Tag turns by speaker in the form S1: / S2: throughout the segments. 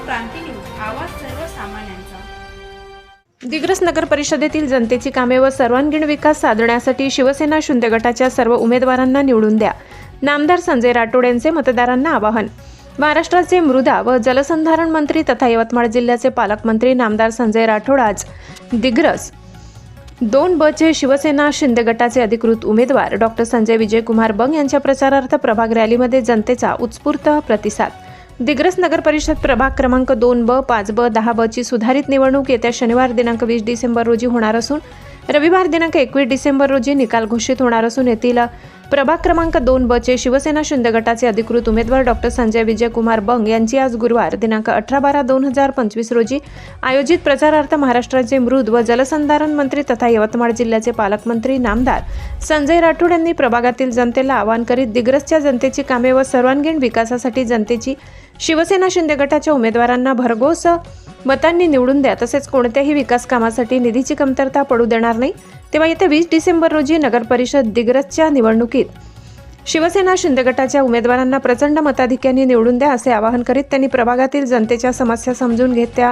S1: क्रांती news, आवाज सर्वसामान्यांचा।
S2: दिग्रस नगर परिषदेतील जनतेची कामे व सर्वांगीण विकास साधण्यासाठी शिवसेना शिंदे गटाच्या सर्व उमेदवारांना निवडून द्या। नामदार संजय राठोड यांचे मतदारांना आवाहन। महाराष्ट्राचे मृदा व जलसंधारण मंत्री तथा यवतमाळ जिल्ह्याचे पालकमंत्री नामदार संजय राठोड आज दिग्रस 2 चे शिवसेना शिंदे गटाचे अधिकृत उमेदवार डॉक्टर संजय विजयकुमार बंग यांच्या प्रचारार्थ प्रभाग रॅलीमध्ये जनतेचा उत्स्फूर्त प्रतिसाद। दिग्रस नगर परिषद प्रभाग क्रमांक 2B, 5B, 10B ची सुधारित निवडणूक येत्या शनिवार दिनांक 20 डिसेंबर रोजी होणार असून रविवार दिनांक 21 डिसेंबर रोजी निकाल घोषित होणार असून येथील प्रभाग क्रमांक 2B चे शिवसेना शिंदे गटाचे अधिकृत उमेदवार डॉक्टर संजय विजयकुमार बंग यांची आज गुरुवार दिनांक 18/12/2025 रोजी आयोजित प्रचारार्थ महाराष्ट्राचे मृद व जलसंधारण मंत्री तथा यवतमाळ जिल्ह्याचे पालकमंत्री नामदार संजय राठोड यांनी प्रभागातील जनतेला आवाहन करीत दिग्रसच्या जनतेची कामे व सर्वांगीण विकासासाठी जनतेची शिवसेना शिंदे गटाच्या उमेदवारांना भरघोस मतांनी निवडून द्या, तसेच कोणत्याही विकास कामासाठी निधीची कमतरता पडू देणार नाही। तेव्हा येत्या 20 डिसेंबर रोजी नगर परिषद दिग्रसच्या निवडणुकीत शिवसेना शिंदे गटाच्या उमेदवारांना प्रचंड मताधिक्याने निवडून द्या असे आवाहन करीत त्यांनी प्रभागातील जनतेच्या समस्या समजून घेत त्या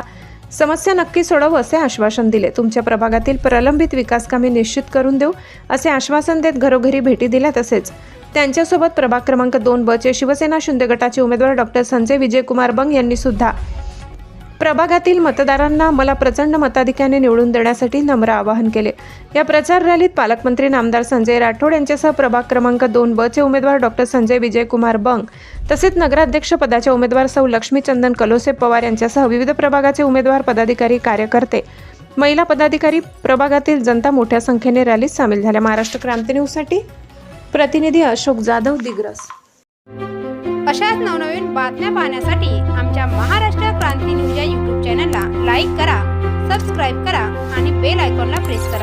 S2: समस्या नक्की सोडवू असे आश्वासन दिले। तुमच्या प्रभागातील प्रलंबित विकास कामे निश्चित करून देऊ असे आश्वासन देत घरोघरी भेटी दिल्या। तसेच त्यांच्यासोबत प्रभाग क्रमांक 2B चे शिवसेना शिंदे गटाचे उमेदवार डॉक्टर संजय विजयकुमार बंग यांनी सुद्धा प्रभागातील मतदारांना मला प्रचंड मताधिक्याने निवडून देण्यासाठी नम्र आवाहन केले। या प्रचार रॅलीत पालकमंत्री नामदार संजय राठोड यांच्यासह प्रभाग क्रमांक 2B चे उमेदवार डॉक्टर संजय विजयकुमार बंग तसेच नगराध्यक्ष पदाच्या उमेदवार सौ लक्ष्मी चंदन कलोसे पवार यांच्यासह विविध प्रभागाचे उमेदवार, पदाधिकारी, कार्यकर्ते, महिला पदाधिकारी, प्रभागातील जनता मोठ्या संख्येने रॅलीत सामील झाल्या। महाराष्ट्र क्रांती न्यूजसाठी प्रतिनिधी अशोक जाधव, दिग्रस।
S1: अशाच नवनवीन बातम्या पाहण्यासाठी आमच्या महाराष्ट्र क्रांती न्यूज या YouTube चॅनलला लाईक करा, सबस्क्राईब करा आणि बेल आयकॉनला प्रेस करा।